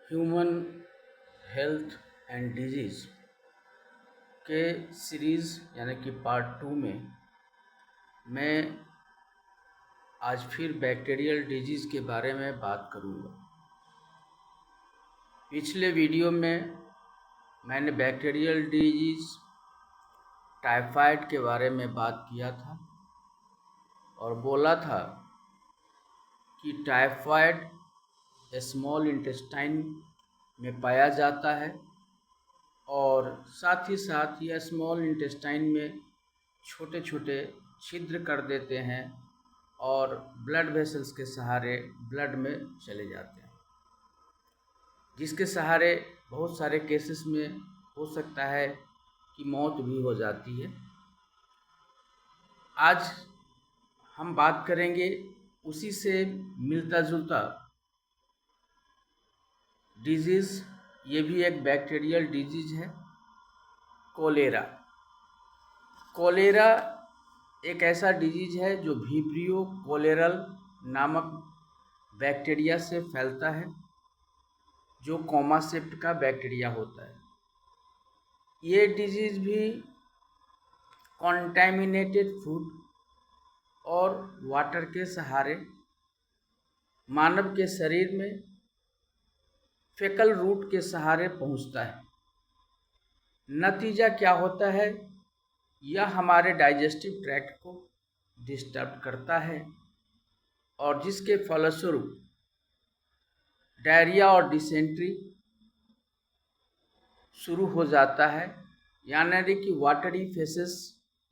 Human health and disease के series यानी कि पार्ट 2 में मैं आज फिर बैक्टीरियल डिजीज़ के बारे में बात करूँगा। पिछले वीडियो में मैंने बैक्टीरियल डिजीज़ टाइफाइड के बारे में बात किया था और बोला था कि टाइफाइड स्मॉल इंटेस्टाइन में पाया जाता है और साथ ही साथ यह स्मॉल इंटेस्टाइन में छोटे छोटे छिद्र कर देते हैं और ब्लड वेसल्स के सहारे ब्लड में चले जाते हैं, जिसके सहारे बहुत सारे केसेस में हो सकता है कि मौत भी हो जाती है। आज हम बात करेंगे उसी से मिलता जुलता डिजीज़, ये भी एक बैक्टीरियल डिजीज़ है, कोलेरा। कोलेरा एक ऐसा डिजीज है जो विब्रियो कोलेरल नामक बैक्टीरिया से फैलता है, जो कॉमासेप्ट का बैक्टीरिया होता है। ये डिजीज भी कॉन्टैमिनेटेड फूड और वाटर के सहारे मानव के शरीर में फेकल रूट के सहारे पहुंचता है। नतीजा क्या होता है? यह हमारे डाइजेस्टिव ट्रैक्ट को डिस्टर्ब करता है और जिसके फलस्वरूप डायरिया और डिसेंट्री शुरू हो जाता है, यानी कि वाटरी फेसेस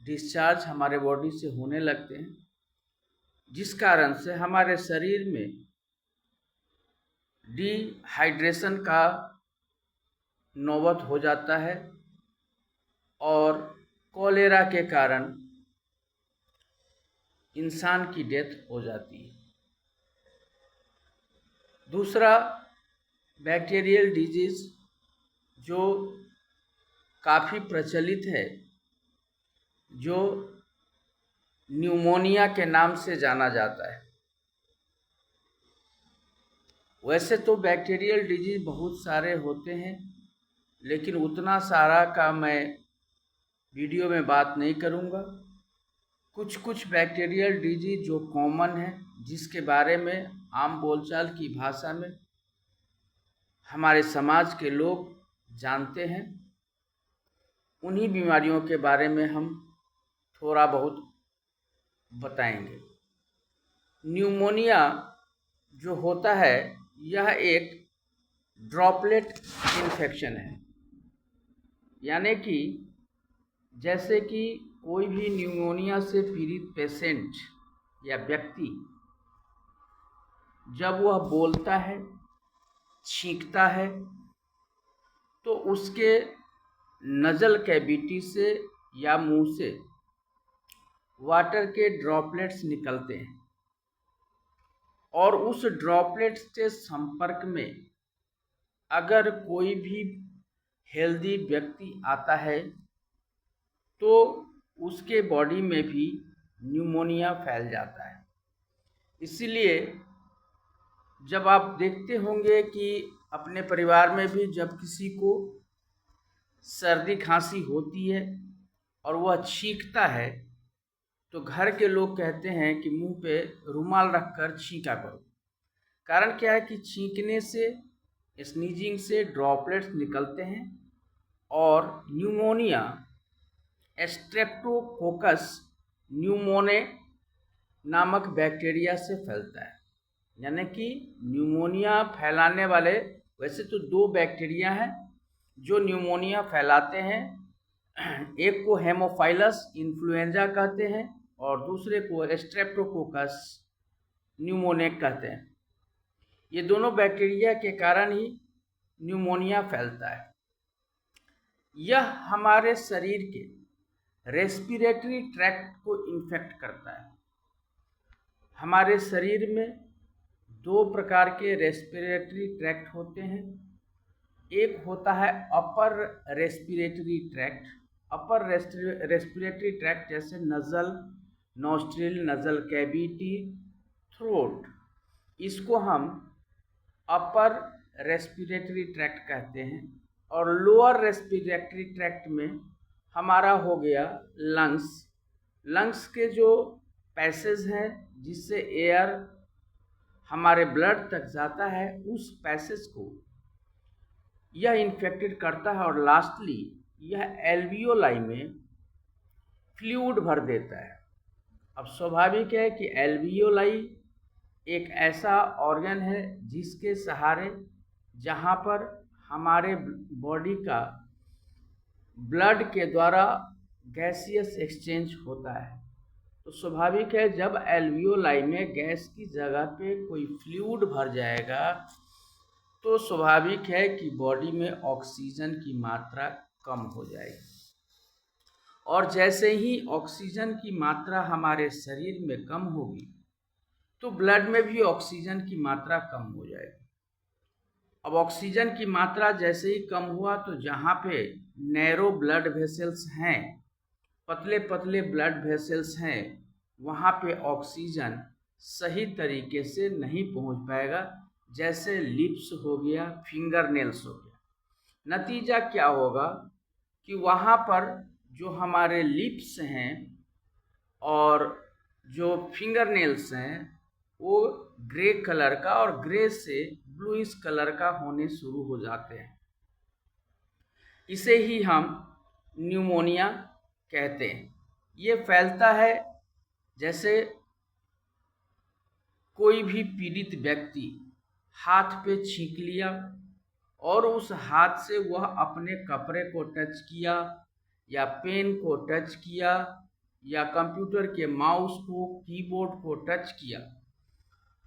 डिस्चार्ज हमारे बॉडी से होने लगते हैं, जिस कारण से हमारे शरीर में डिहाइड्रेशन का नौबत हो जाता है और कोलेरा के कारण इंसान की डेथ हो जाती है। दूसरा बैक्टीरियल डिजीज़ जो काफ़ी प्रचलित है, जो न्यूमोनिया के नाम से जाना जाता है। वैसे तो बैक्टीरियल डिजीज़ बहुत सारे होते हैं, लेकिन उतना सारा का मैं वीडियो में बात नहीं करूँगा। कुछ बैक्टीरियल डिजीज़ जो कॉमन है, जिसके बारे में आम बोलचाल की भाषा में हमारे समाज के लोग जानते हैं, उन्हीं बीमारियों के बारे में हम थोड़ा बहुत बताएंगे। न्यूमोनिया जो होता है, यह एक ड्रॉपलेट इन्फेक्शन है, यानी कि जैसे कि कोई भी न्यूमोनिया से पीड़ित पेशेंट या व्यक्ति जब वह बोलता है, छींकता है, तो उसके नज़ल कैविटी से या मुंह से वाटर के ड्रॉपलेट्स निकलते हैं और उस ड्रॉपलेट्स के संपर्क में अगर कोई भी हेल्दी व्यक्ति आता है तो उसके बॉडी में भी न्यूमोनिया फैल जाता है। इसीलिए जब आप देखते होंगे कि अपने परिवार में भी जब किसी को सर्दी खांसी होती है और वह छींकता है, तो घर के लोग कहते हैं कि मुंह पे रुमाल रखकर छींका करो। कारण क्या है कि छींकने से, स्नीजिंग से ड्रॉपलेट्स निकलते हैं और न्यूमोनिया स्ट्रेप्टोकोकस न्यूमोने नामक बैक्टीरिया से फैलता है। यानी कि न्यूमोनिया फैलाने वाले वैसे तो दो बैक्टीरिया हैं जो न्यूमोनिया फैलाते हैं। एक को हेमोफाइलस इन्फ्लुएंजा कहते हैं और दूसरे को स्ट्रेप्टोकोकस न्यूमोने कहते हैं। ये दोनों बैक्टीरिया के कारण ही न्यूमोनिया फैलता है। यह हमारे शरीर के रेस्पिरेटरी ट्रैक्ट को इन्फेक्ट करता है। हमारे शरीर में दो प्रकार के रेस्पिरेटरी ट्रैक्ट होते हैं। एक होता है upper respiratory tract. Upper respiratory tract जैसे nasal, nostril, nasal cavity, throat, इसको हम अपर रेस्पिरेटरी ट्रैक्ट कहते हैं, और लोअर रेस्पिरेटरी ट्रैक्ट में हमारा हो गया लंग्स। लंग्स के जो पैसेज हैं जिससे एयर हमारे ब्लड तक जाता है, उस पैसेज को यह इन्फेक्टेड करता है, और लास्टली यह एल्वियोलाई में फ्लूइड भर देता है। अब स्वाभाविक है कि एल्वियोलाई एक ऐसा ऑर्गन है जिसके सहारे जहाँ पर हमारे बॉडी का ब्लड के द्वारा गैसियस एक्सचेंज होता है। तो स्वाभाविक है जब एल्वियोलाई में गैस की जगह पे कोई फ्लूइड भर जाएगा तो स्वाभाविक है कि बॉडी में ऑक्सीजन की मात्रा कम हो जाएगी, और जैसे ही ऑक्सीजन की मात्रा हमारे शरीर में कम होगी तो ब्लड में भी ऑक्सीजन की मात्रा कम हो जाएगी। अब ऑक्सीजन की मात्रा जैसे ही कम हुआ तो जहाँ पे नैरो ब्लड वेसल्स हैं, पतले पतले ब्लड वेसल्स हैं, वहाँ पे ऑक्सीजन सही तरीके से नहीं पहुँच पाएगा। जैसे लिप्स हो गया, फिंगर नेल्स हो गया। नतीजा क्या होगा कि वहाँ पर जो हमारे लिप्स हैं और जो फिंगर नेल्स हैं वो ग्रे कलर का और ग्रे से ब्लूइश कलर का होने शुरू हो जाते हैं। इसे ही हम न्यूमोनिया कहते हैं। ये फैलता है जैसे कोई भी पीड़ित व्यक्ति हाथ पे छींक लिया और उस हाथ से वह अपने कपड़े को टच किया या पेन को टच किया या कंप्यूटर के माउस को, कीबोर्ड को टच किया,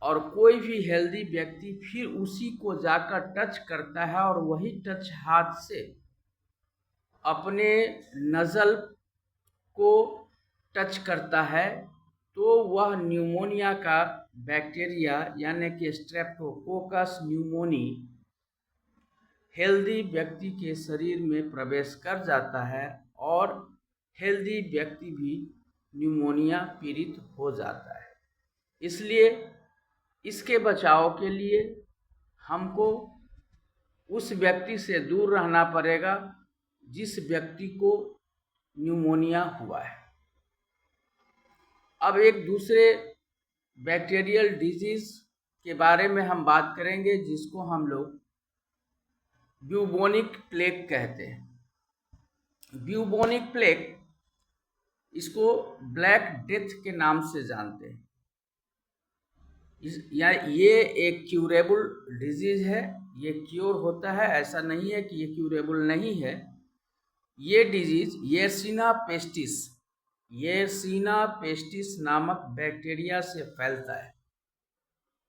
और कोई भी हेल्दी व्यक्ति फिर उसी को जाकर टच करता है और वही टच हाथ से अपने नज़ल को टच करता है, तो वह न्यूमोनिया का बैक्टीरिया यानी कि स्ट्रेप्टोकोकस न्यूमोनी हेल्दी व्यक्ति के शरीर में प्रवेश कर जाता है और हेल्दी व्यक्ति भी न्यूमोनिया पीड़ित हो जाता है। इसलिए इसके बचाव के लिए हमको उस व्यक्ति से दूर रहना पड़ेगा जिस व्यक्ति को न्यूमोनिया हुआ है। अब एक दूसरे बैक्टीरियल डिजीज के बारे में हम बात करेंगे जिसको हम लोग ब्यूबोनिक प्लेग कहते हैं। ब्यूबोनिक प्लेग, इसको ब्लैक डेथ के नाम से जानते हैं। ये एक क्यूरेबल डिजीज है, ये क्योर होता है, ऐसा नहीं है कि ये क्यूरेबल नहीं है। ये डिजीज येर्सिना पेस्टिस नामक बैक्टीरिया से फैलता है,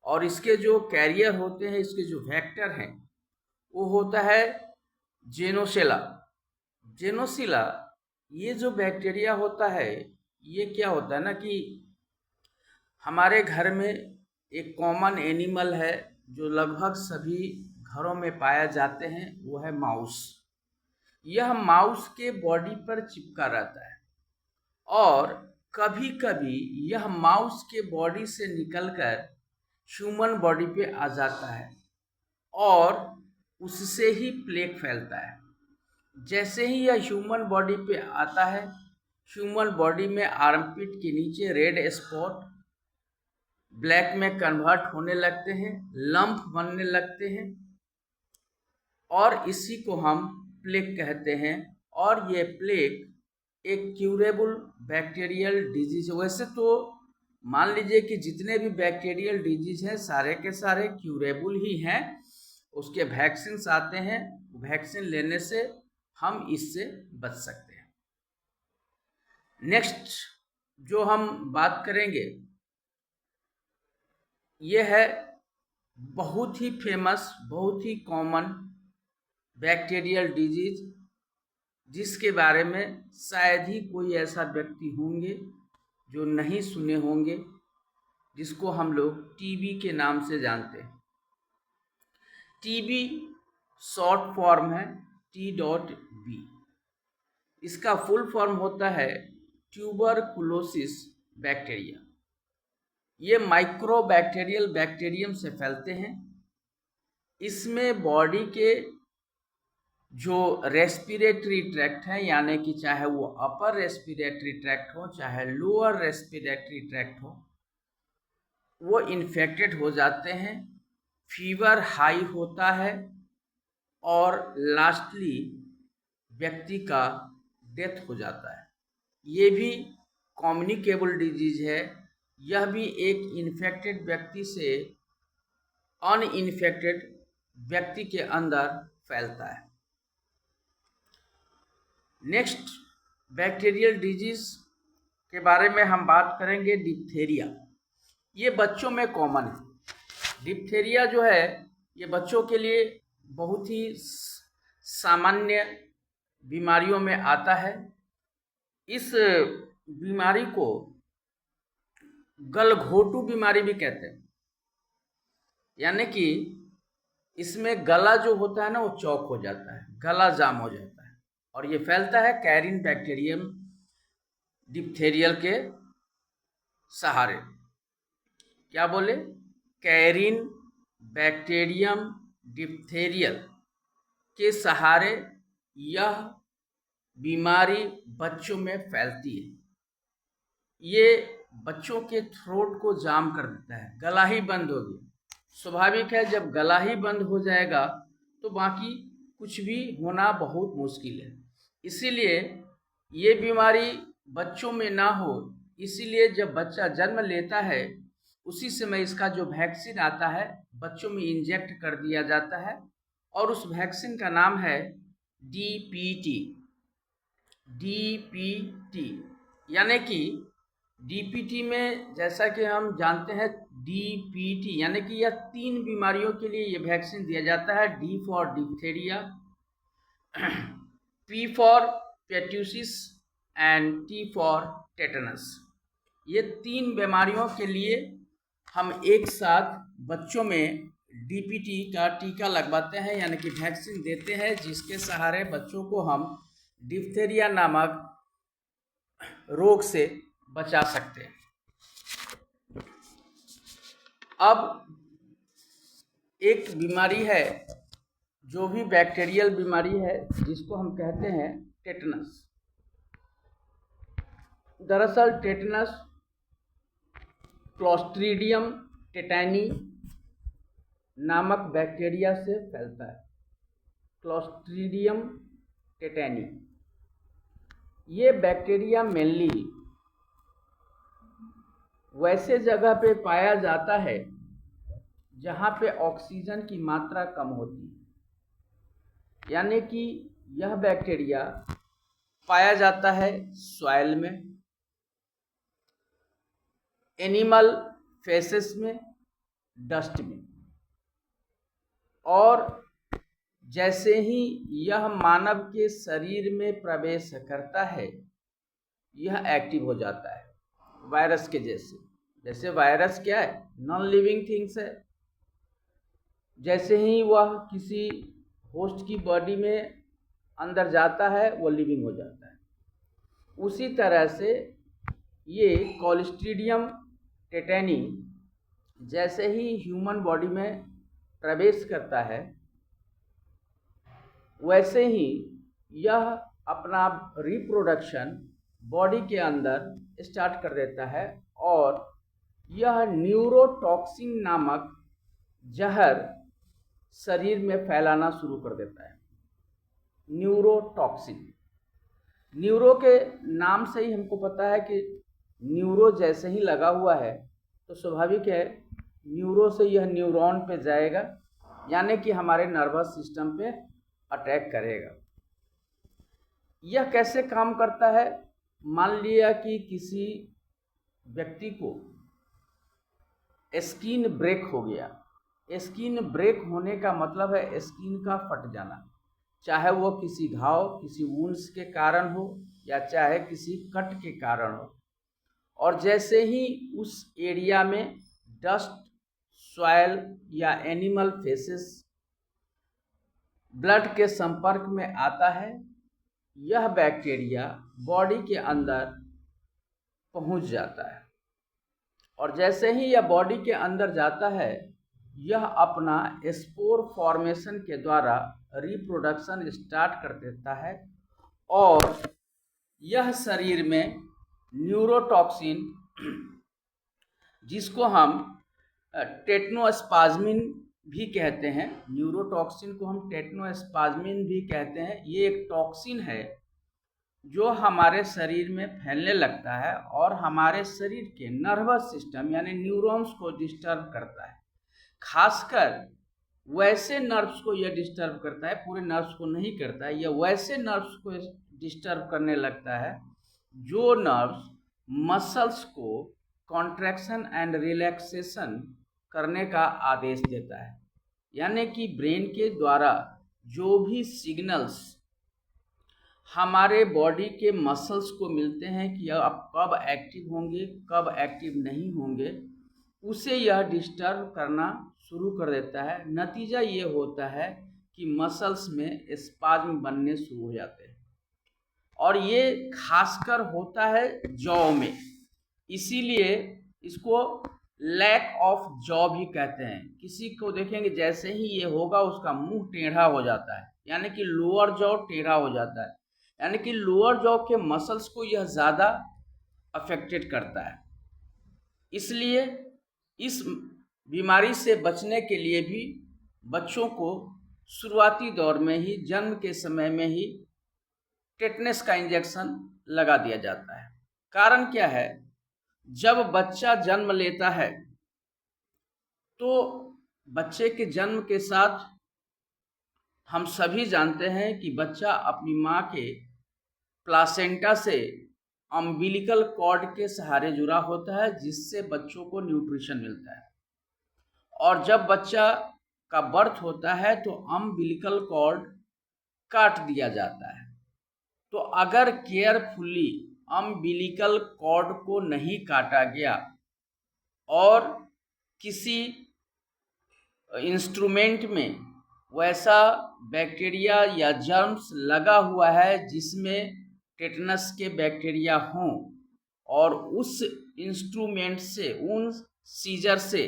और इसके जो कैरियर होते हैं, इसके जो वेक्टर हैं, वो होता है जेनोसिला। ये जो बैक्टीरिया होता है, ये क्या होता है ना कि हमारे घर में एक कॉमन एनिमल है जो लगभग सभी घरों में पाया जाते हैं, वो है माउस। यह माउस के बॉडी पर चिपका रहता है और कभी कभी यह माउस के बॉडी से निकलकर ह्यूमन बॉडी पे आ जाता है और उससे ही प्लेग फैलता है। जैसे ही यह ह्यूमन बॉडी पे आता है, ह्यूमन बॉडी में आर्मपिट के नीचे रेड स्पॉट ब्लैक में कन्वर्ट होने लगते हैं, लंप बनने लगते हैं, और इसी को हम प्लेग कहते हैं। और ये प्लेग एक क्यूरेबल बैक्टीरियल डिजीज है। वैसे तो मान लीजिए कि जितने भी बैक्टीरियल डिजीज हैं सारे के सारे क्यूरेबल ही हैं, उसके वैक्सीन आते हैं, वैक्सीन लेने से हम इससे बच सकते हैं। नेक्स्ट जो हम बात करेंगे ये है बहुत ही फेमस, बहुत ही कॉमन बैक्टीरियल डिजीज, जिसके बारे में शायद ही कोई ऐसा व्यक्ति होंगे जो नहीं सुने होंगे, जिसको हम लोग टीबी के नाम से जानते हैं। टीबी शॉर्ट फॉर्म है T.B। इसका फुल फॉर्म होता है ट्यूबरकुलोसिस बैक्टीरिया। ये माइक्रोबैक्टीरियल बैक्टीरियम से फैलते हैं। इसमें बॉडी के जो रेस्पिरेटरी ट्रैक्ट है, यानी कि चाहे वो अपर रेस्पिरेटरी ट्रैक्ट हो चाहे लोअर रेस्पिरेटरी ट्रैक्ट हो, वो इन्फेक्टेड हो जाते हैं, फीवर हाई होता है और लास्टली व्यक्ति का डेथ हो जाता है। ये भी कम्युनिकेबल डिजीज है। यह भी एक इन्फेक्टेड व्यक्ति से अनइन्फेक्टेड व्यक्ति के अंदर फैलता है। नेक्स्ट बैक्टीरियल डिजीज के बारे में हम बात करेंगे, डिप्थेरिया। ये बच्चों में कॉमन है। डिप्थेरिया जो है ये बच्चों के लिए बहुत ही सामान्य बीमारियों में आता है। इस बीमारी को गलघोटू बीमारी भी कहते हैं, यानी कि इसमें गला जो होता है ना वो चौक हो जाता है, गला जाम हो जाता है, और ये फैलता है कैरिन बैक्टीरियम डिप्थेरियल के सहारे। क्या बोले? कैरिन बैक्टीरियम डिप्थेरियल के सहारे यह बीमारी बच्चों में फैलती है। ये बच्चों के थ्रोट को जाम कर देता है, गला ही बंद हो गया। स्वाभाविक है, जब गला ही बंद हो जाएगा तो बाकी कुछ भी होना बहुत मुश्किल है। इसीलिए ये बीमारी बच्चों में ना हो, इसीलिए जब बच्चा जन्म लेता है उसी समय इसका जो वैक्सीन आता है बच्चों में इंजेक्ट कर दिया जाता है, और उस वैक्सीन का नाम है डीपीटी। डीपीटी यानी कि डीपीटी में, जैसा कि हम जानते हैं, डीपीटी यानी कि यह 3 बीमारियों के लिए ये वैक्सीन दिया जाता है। D for diphtheria, P for pertussis and T for tetanus. ये 3 बीमारियों के लिए हम एक साथ बच्चों में डीपीटी का टीका लगवाते हैं, यानी कि वैक्सीन देते हैं, जिसके सहारे बच्चों को हम डिप्थेरिया नामक रोग से बचा सकते हैं। अब एक बीमारी है जो भी बैक्टीरियल बीमारी है, जिसको हम कहते हैं टेटनस। दरअसल टेटनस क्लोस्ट्रीडियम टेटानी नामक बैक्टीरिया से फैलता है। क्लोस्ट्रीडियम टेटानी ये बैक्टीरिया मेनली वैसे जगह पे पाया जाता है जहाँ पे ऑक्सीजन की मात्रा कम होती है, यानी कि यह बैक्टीरिया पाया जाता है सॉइल में, एनिमल फेसेस में, डस्ट में, और जैसे ही यह मानव के शरीर में प्रवेश करता है यह एक्टिव हो जाता है, वायरस के जैसे। जैसे वायरस क्या है? नॉन लिविंग थिंग्स है। जैसे ही वह किसी होस्ट की बॉडी में अंदर जाता है वो लिविंग हो जाता है। उसी तरह से ये क्लोस्ट्रीडियम टेटानी जैसे ही ह्यूमन बॉडी में प्रवेश करता है वैसे ही यह अपना रिप्रोडक्शन बॉडी के अंदर स्टार्ट कर देता है, और यह न्यूरोटॉक्सिन नामक जहर शरीर में फैलाना शुरू कर देता है। न्यूरोटॉक्सिन, न्यूरो के नाम से ही हमको पता है कि न्यूरो जैसे ही लगा हुआ है तो स्वाभाविक है न्यूरो से यह न्यूरॉन पे जाएगा, यानी कि हमारे नर्वस सिस्टम पे अटैक करेगा। यह कैसे काम करता है? मान लिया कि किसी व्यक्ति को स्किन ब्रेक हो गया। स्किन ब्रेक होने का मतलब है स्किन का फट जाना, चाहे वो किसी घाव, किसी वुंड्स के कारण हो या चाहे किसी कट के कारण हो। और जैसे ही उस एरिया में डस्ट, सॉइल या एनिमल फेसेस ब्लड के संपर्क में आता है, यह बैक्टीरिया बॉडी के अंदर पहुंच जाता है। और जैसे ही यह बॉडी के अंदर जाता है यह अपना स्पोर फॉर्मेशन के द्वारा रिप्रोडक्शन स्टार्ट कर देता है और यह शरीर में न्यूरोटॉक्सिन, जिसको हम टेट्नोस्पाज्मिन भी कहते हैं, न्यूरोटॉक्सिन को हम टेट्नोस्पाज्मिन भी कहते हैं, ये एक टॉक्सिन है जो हमारे शरीर में फैलने लगता है और हमारे शरीर के नर्वस सिस्टम यानी न्यूरॉन्स को डिस्टर्ब करता है। खासकर वैसे नर्व्स को यह डिस्टर्ब करता है, पूरे नर्व्स को नहीं करता है, यह वैसे नर्व्स को डिस्टर्ब करने लगता है जो नर्व्स मसल्स को कॉन्ट्रैक्शन एंड रिलैक्सेशन करने का आदेश देता है। यानी कि ब्रेन के द्वारा जो भी सिग्नल्स हमारे बॉडी के मसल्स को मिलते हैं कि अब कब एक्टिव होंगे, कब एक्टिव नहीं होंगे, उसे यह डिस्टर्ब करना शुरू कर देता है। नतीजा ये होता है कि मसल्स में स्पाज्म बनने शुरू हो जाते हैं और ये खासकर होता है जॉ में, इसीलिए इसको लैक ऑफ जॉ भी कहते हैं। किसी को देखेंगे जैसे ही ये होगा उसका मुंह टेढ़ा हो जाता है, यानी कि लोअर जॉ टेढ़ा हो जाता है, यानी कि लोअर जॉ के मसल्स को यह ज़्यादा अफेक्टेड करता है। इसलिए इस बीमारी से बचने के लिए भी बच्चों को शुरुआती दौर में ही, जन्म के समय में ही टेटनस का इंजेक्शन लगा दिया जाता है। कारण क्या है, जब बच्चा जन्म लेता है तो बच्चे के जन्म के साथ हम सभी जानते हैं कि बच्चा अपनी माँ के प्लासेंटा से अम्बिलिकल कॉर्ड के सहारे जुड़ा होता है, जिससे बच्चों को न्यूट्रिशन मिलता है। और जब बच्चा का बर्थ होता है तो अम्बिलिकल कॉर्ड काट दिया जाता है। तो अगर केयरफुली अम्बिलिकल कॉर्ड को नहीं काटा गया और किसी इंस्ट्रूमेंट में वैसा बैक्टीरिया या जर्म्स लगा हुआ है जिसमें टेटनस के बैक्टीरिया हों और उस इंस्ट्रूमेंट से, उन सीजर से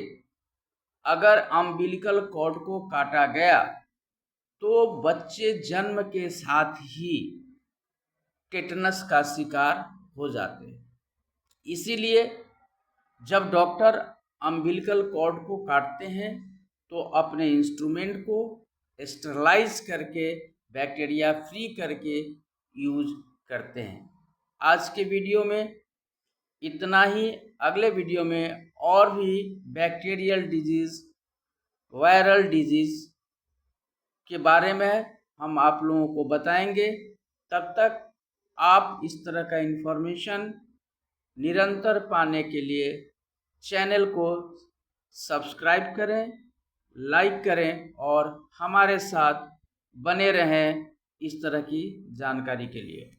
अगर अम्बिलिकल कॉर्ड को काटा गया तो बच्चे जन्म के साथ ही टेटनस का शिकार हो जाते हैं। इसीलिए जब डॉक्टर अम्बिलिकल कॉर्ड को काटते हैं तो अपने इंस्ट्रूमेंट को स्टरलाइज करके बैक्टीरिया फ्री करके यूज करते हैं। आज के वीडियो में इतना ही। अगले वीडियो में और भी बैक्टीरियल डिजीज़, वायरल डिजीज़ के बारे में हम आप लोगों को बताएंगे। तब तक आप इस तरह का इन्फॉर्मेशन निरंतर पाने के लिए चैनल को सब्सक्राइब करें, लाइक करें और हमारे साथ बने रहें इस तरह की जानकारी के लिए।